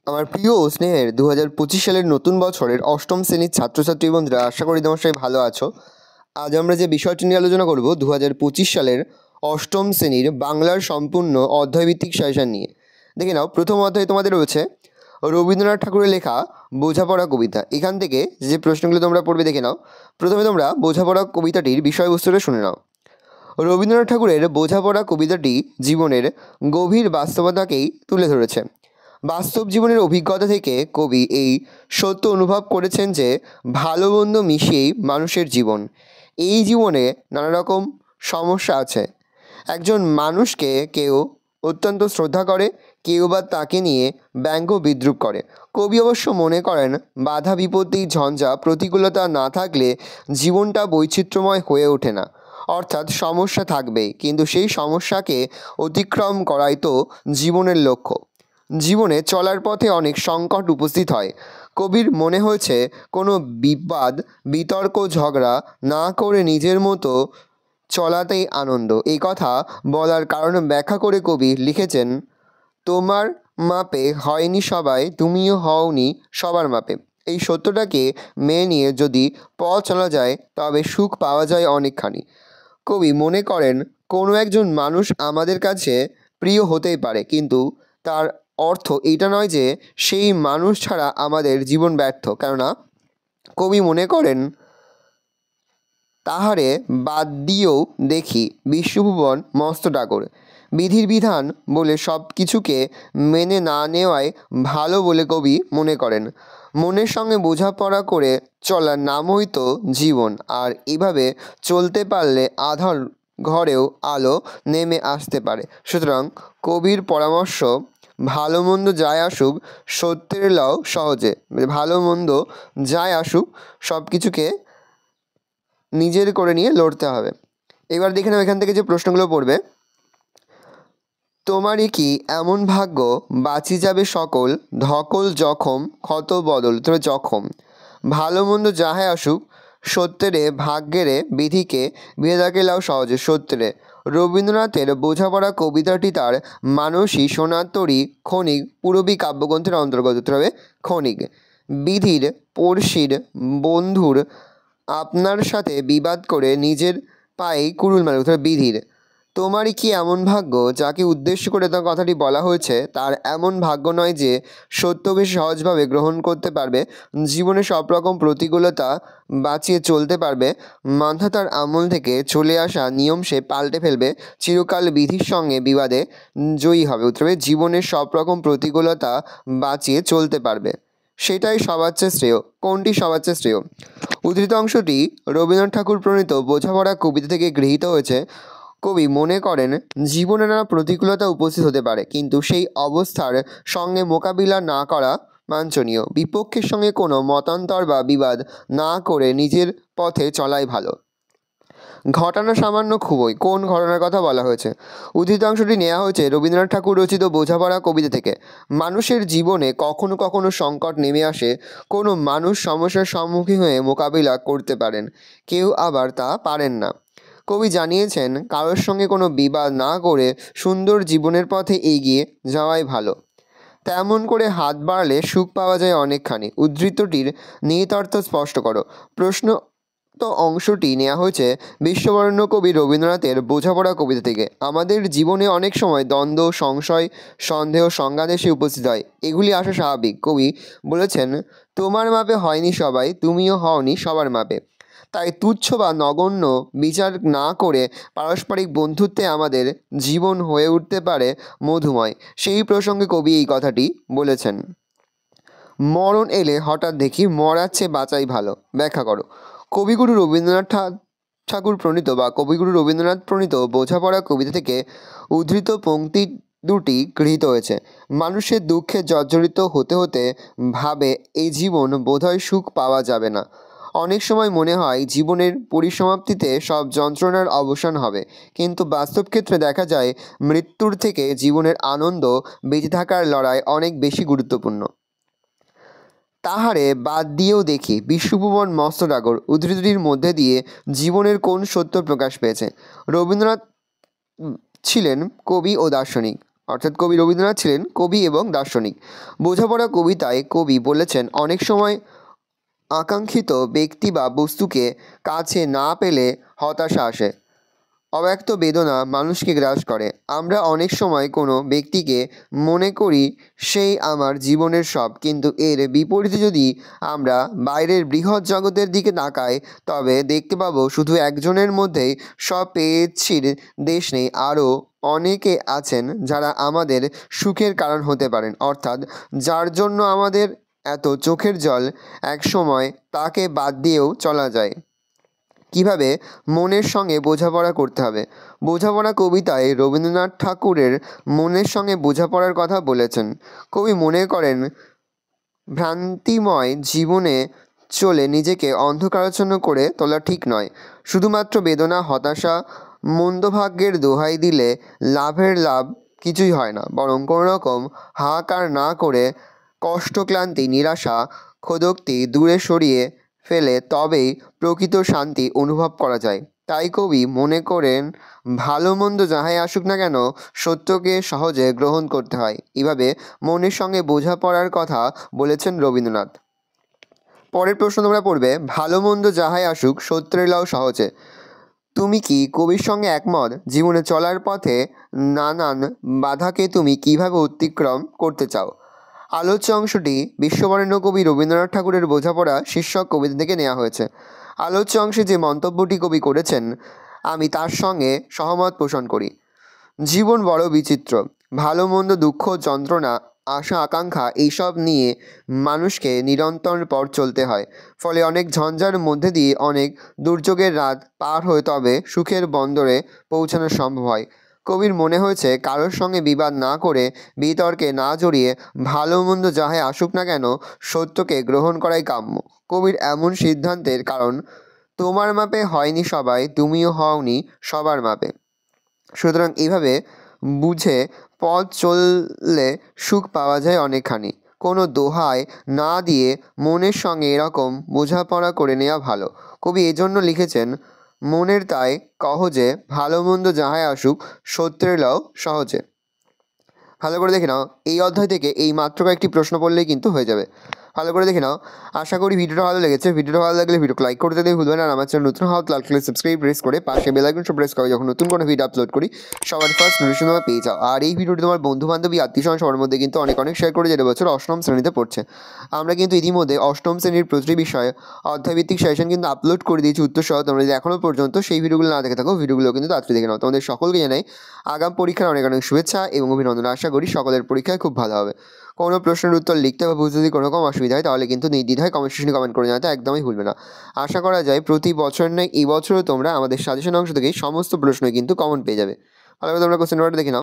আমার প্রিয় ও স্নেহের 2025 সালের নতুন বছরের অষ্টম শ্রেণীর ছাত্রছাত্রী বন্ধুরা, আশা করি তোমার সবাই ভালো আছো। আজ আমরা যে বিষয়টি নিয়ে আলোচনা করব 2025 সালের অষ্টম শ্রেণীর বাংলার সম্পূর্ণ অধ্যায়ভিত্তিক সাজেশন নিয়ে। দেখে নাও, প্রথম অধ্যায়ে তোমাদের রয়েছে রবীন্দ্রনাথ ঠাকুরের লেখা বোঝাপড়া কবিতা। এখান থেকে যে প্রশ্নগুলো তোমরা পড়বে দেখে নাও। প্রথমে তোমরা বোঝাপড়া কবিতাটির বিষয়বস্তুটা শুনে নাও। রবীন্দ্রনাথ ঠাকুরের বোঝাপড়া কবিতাটি জীবনের গভীর বাস্তবতাকেই তুলে ধরেছে। বাস্তব জীবনের অভিজ্ঞতা থেকে কবি এই সত্য অনুভব করেছেন যে ভালো মন্দ মিশিয়েই মানুষের জীবন। এই জীবনে নানা রকম সমস্যা আছে। একজন মানুষকে কেউ অত্যন্ত শ্রদ্ধা করে, কেউ বা তাকে নিয়ে ব্যঙ্গ বিদ্রূপ করে। কবি অবশ্য মনে করেন, বাধা বিপত্তি, ঝঞ্ঝা, প্রতিকূলতা না থাকলে জীবনটা বৈচিত্র্যময় হয়ে ওঠে না। অর্থাৎ সমস্যা থাকবেই, কিন্তু সেই সমস্যাকে অতিক্রম করাই তো জীবনের লক্ষ্য। জীবনে চলার পথে অনেক সংকট উপস্থিত হয়। কবির মনে হয়েছে কোনো বিবাদ, বিতর্ক, ঝগড়া না করে নিজের মতো চলাতেই আনন্দ। এই কথা বলার কারণ ব্যাখ্যা করে কবি লিখেছেন, তোমার মাপে হয়নি সবাই, তুমিও হওনি সবার মাপে। এই সত্যটাকে মেনে নিয়ে যদি পথ চলা যায় তবে সুখ পাওয়া যায় অনেকখানি। কবি মনে করেন, কোনো একজন মানুষ আমাদের কাছে প্রিয় হতেই পারে, কিন্তু তার অর্থ এটা নয় যে সেই মানুষ ছাড়া আমাদের জীবন ব্যর্থ। কেননা কবি মনে করেন, তাহারে বাদ দিয়েও দেখি বিশ্বভুবন মস্ত ডাগর। বিধির বিধান বলে সব কিছুকে মেনে না নেওয়াই ভালো বলে কবি মনে করেন। মনের সঙ্গে বোঝাপড়া করে চলার নামই তো জীবন। আর এভাবে চলতে পারলে আধার ঘরেও আলো নেমে আসতে পারে। সুতরাং কবির পরামর্শ, ভালো মন্দ যাই আসুক সত্যের লও সহজে। ভালো মন্দ যাই আসুক সব কিছুকে নিজের করে নিয়ে লড়তে হবে। এবার দেখে নাও এখান থেকে যে প্রশ্নগুলো পড়বে। তোমারই কি এমন ভাগ্য, বাঁচি যাবে সকল ধকল জখম ক্ষত বদল। তবে জখম, ভালো মন্দ যাহাই আসুক সত্যেরে ভাগ্যেরে বিধিকে বিধাতাকে লাও সহজে। সত্যেরে, রবীন্দ্রনাথের বোঝাপড়া কবিতাটি তার মানসী সোনাতরী ক্ষণিক পূরবী কাব্যগ্রন্থের অন্তর্গত। তবে ক্ষণিক, বিধির পড়শির বন্ধুর আপনার সাথে বিবাদ করে নিজের পায়েই কুড়ুল মারে। তবে বিধির, তোমারই কি এমন ভাগ্য, যাকে উদ্দেশ্য করে তার কথাটি বলা হয়েছে, তার এমন ভাগ্য নয় যে সত্যকে সহজভাবে গ্রহণ করতে পারবে, জীবনে সব রকম প্রতিকূলতা বাঁচিয়ে চলতে পারবে, মান্ধাতার আমল থেকে চলে আসা নিয়ম সে পাল্টে ফেলবে, চিরকাল বিধির সঙ্গে বিবাদে জয়ী হবে। উত্তরে, জীবনের সব রকম প্রতিকূলতা বাঁচিয়ে চলতে পারবে, সেটাই সবার চেয়ে শ্রেয়। কোনটি সবার চেয়ে শ্রেয়? উদ্ধৃত অংশটি রবীন্দ্রনাথ ঠাকুর প্রণীত বোঝাপড়া কবিতা থেকে গৃহীত হয়েছে। কবি মনে করেন, জীবনে নানা প্রতিকূলতা উপস্থিত হতে পারে, কিন্তু সেই অবস্থার সঙ্গে মোকাবিলা না করা বাঞ্ছনীয়। বিপক্ষের সঙ্গে কোনো মতান্তর বা বিবাদ না করে নিজের পথে চলাই ভালো। ঘটনা সামান্য খুবই। কোন ঘটনার কথা বলা হয়েছে? উদ্ধৃত অংশটি নেওয়া হয়েছে রবীন্দ্রনাথ ঠাকুর রচিত বোঝাপড়া কবিতা থেকে। মানুষের জীবনে কখনো কখনো সংকট নেমে আসে। কোনো মানুষ সমস্যার সম্মুখীন হয়ে মোকাবিলা করতে পারেন, কেউ আবার তা পারেন না। কবি জানিয়েছেন, কারোর সঙ্গে কোনো বিবাদ না করে সুন্দর জীবনের পথে এগিয়ে যাওয়াই ভালো। তেমন করে হাত বাড়ালে সুখ পাওয়া যায় অনেকখানি। উদ্ধৃতটির নিহিতার্থ স্পষ্ট করো। প্রশ্ন অংশটি নেওয়া হয়েছে বিশ্ববরেণ্য কবি রবীন্দ্রনাথের বোঝাপড়া কবিতা থেকে। আমাদের জীবনে অনেক সময় দ্বন্দ্ব, সংশয়, সন্দেহ, সংঘাত এসে উপস্থিত হয়। এগুলি আসা স্বাভাবিক। কবি বলেছেন, তোমার মাপে হয়নি সবাই, তুমিও হওনি সবার মাপে। তাই তুচ্ছ বা নগণ্য বিচার না করে পারস্পরিক বন্ধুত্বে আমাদের জীবন হয়ে উঠতে পারে মধুময়। সেই প্রসঙ্গে কবি এই কথাটি বলেছেন। মরণ এলে হঠাৎ দেখি মরার চেয়ে বাঁচাই ভালো। ব্যাখ্যা করো। কবিগুরু রবীন্দ্রনাথ ঠাকুর প্রণীত বা কবিগুরু রবীন্দ্রনাথ প্রণীত বোঝাপড়া কবিতা থেকে উদ্ধৃত পংক্তি দুটি গৃহীত হয়েছে। মানুষের দুঃখে জর্জরিত হতে হতে ভাবে, এই জীবন বোধহয় সুখ পাওয়া যাবে না। অনেক সময় মনে হয় জীবনের পরিসমাপ্তিতে সব যন্ত্রণার অবসান হবে, কিন্তু বাস্তব ক্ষেত্রে দেখা যায় মৃত্যুর থেকে জীবনের আনন্দ, বেঁচে থাকার লড়াই অনেক বেশি গুরুত্বপূর্ণ। তাহারে বাদ দিয়েও দেখি বিশ্বভুবন মস্ত ডাগর। উদ্ধৃতির মধ্যে দিয়ে জীবনের কোন সত্য প্রকাশ পেয়েছে? রবীন্দ্রনাথ ছিলেন কবি ও দার্শনিক। অর্থাৎ কবি রবীন্দ্রনাথ ছিলেন কবি এবং দার্শনিক। বোঝাপড়া কবিতায় কবি বলেছেন, অনেক সময় আকাঙ্ক্ষিত ব্যক্তি বা বস্তুকে কাছে না পেলে হতাশা আসে, অব্যক্ত বেদনা মানুষকে গ্রাস করে। আমরা অনেক সময় কোনো ব্যক্তিকে মনে করি সেই আমার জীবনের সব, কিন্তু এর বিপরীতে যদি আমরা বাইরের বৃহৎ জগতের দিকে তাকাই তবে দেখতে পাবো শুধু একজনের মধ্যেই সব পেয়েছির দেশ নেই, আরও অনেকে আছেন যারা আমাদের সুখের কারণ হতে পারেন, অর্থাৎ যার জন্য আমাদের এত চোখের জল, এক সময় তাকে বাদ দিয়েও চলা যায়। কিভাবে মনের সঙ্গে বোঝাপড়া করতে হবে? বোঝাপড়া কবিতায় রবীন্দ্রনাথ ঠাকুরের মনের সঙ্গে বোঝাপড়ার কথা বলেছেন। কবি মনে করেন, ভ্রান্তিময় জীবনে চলে নিজেকে অন্ধকারাচ্ছন্ন করে তোলা ঠিক নয়। শুধুমাত্র বেদনা, হতাশা, মন্দভাগ্যের দোহাই দিলে লাভের লাভ কিছুই হয় না, বরং কোনো রকম হাহাকার না করে কষ্ট, ক্লান্তি, নিরাশা, ক্ষোধোক্তি দূরে সরিয়ে ফেলে তবেই প্রকৃত শান্তি অনুভব করা যায়। তাই কবি মনে করেন, ভালো মন্দ যাহাই আসুক না কেন সত্যকে সহজে গ্রহণ করতে হয়। এভাবে মনের সঙ্গে বোঝাপড়ার কথা বলেছেন রবীন্দ্রনাথ। পরের প্রশ্ন তোমরা পড়বে, ভালো মন্দ যাহাই আসুক সত্যের লও সহজে। তুমি কি কবির সঙ্গে একমত? জীবনে চলার পথে নানান বাধাকে তুমি কিভাবে অতিক্রম করতে চাও? আলোচ্য অংশটি বিশ্ববরেণ্য কবি রবীন্দ্রনাথ ঠাকুরের বোঝাপড়া শীর্ষক কবিতা থেকে নেওয়া হয়েছে। আলোচ্য অংশে যে মন্তব্যটি কবি করেছেন আমি তার সঙ্গে সহমত পোষণ করি। জীবন বড় বিচিত্র। ভালো মন্দ, দুঃখ, যন্ত্রণা, আশা, আকাঙ্ক্ষা এইসব নিয়ে মানুষকে নিরন্তর পথ চলতে হয়। ফলে অনেক ঝঞ্ঝার মধ্যে দিয়ে অনেক দুর্যোগের রাত পার হয়ে তবে সুখের বন্দরে পৌঁছানো সম্ভব হয়। কবির মনে হয়েছে কারোর সঙ্গে বিবাদ না করে, বিতর্কে না জড়িয়ে ভালো মন্দ যাহাই আসুক না কেন সত্যকে গ্রহণ করাই কাম্য। কবির এমন সিদ্ধান্তের কারণ, তোমার মাপে হয়নি সবাই, তুমিও হওনি সবার মাপে। সুতরাং এইভাবে বুঝে পথ চললে সুখ পাওয়া যায় অনেকখানি। কোনো দোহাই না দিয়ে মনের সঙ্গে এরকম বোঝাপড়া করে নেওয়া ভালো। কবি এজন্য লিখেছেন, মনের তাই কহ যে ভালো মন্দ যাহাই আসুক সত্যের লও সহজে। ভালো করে দেখে নাও, এই অধ্যায় থেকে এই মাত্র কয়েকটি প্রশ্ন পড়লেই কিন্তু হয়ে যাবে। ভালো করে দেখে নাও। আশা করি ভিডিওটা ভালো লেগেছে। ভিডিওটা ভালো লাগলে ভিডিওকে লাইক করতে দিয়ে ভুলবেন, আর আমার চ্যানেল নতুন হওয়া লাইক করে সাবস্ক্রাইব প্রেস করে পাশে বেল আইকনটা প্রেস করে যখন নতুন কোনো ভিডিও আপলোড করি সবার ফার্স্ট নোটিফিকেশন তোমরা পেয়ে যাও। আর এই ভিডিওটি তোমার বন্ধু বান্ধবী, আত্মীয়স্বজন সবার মধ্যে কিন্তু অনেক শেয়ার করে, যেটা বছর অষ্টম শ্রেণীতে পড়ছে। আমরা কিন্তু ইতিমধ্যে অষ্টম শ্রেণীর প্রতিটি বিষয়ে অধ্যায়ভিত্তিক সেশন কিন্তু আপলোড করে দিয়েছি উত্তর সহ। তোমরা যদি এখনও পর্যন্ত সেই ভিডিওগুলো না দেখে থাকো, ভিডিওগুলো কিন্তু তাড়াতাড়ি দেখে নাও। তোমাদের সকলকে জানাই আগাম পরীক্ষার অনেক শুভেচ্ছা এবং অভিনন্দন। আশা করি সকলের পরীক্ষায় খুব ভালো হবে। কোনো প্রশ্নের উত্তর লিখতে বা বুঝতে যদি কোনো রকম অসুবিধা হয় তাহলে কিন্তু নির্দ্বিধায় কমেন্ট সেকশনে কমেন্ট করে জানাতে একদমই ভুলবে না। আশা করা যায় প্রতি বছর নয় এই বছরও তোমরা আমাদের সাজেশন অংশ থেকে সমস্ত প্রশ্নই কিন্তু কমন পেয়ে যাবে। ভালো করে তোমরা কোশ্চেন পেপারটা দেখে নাও।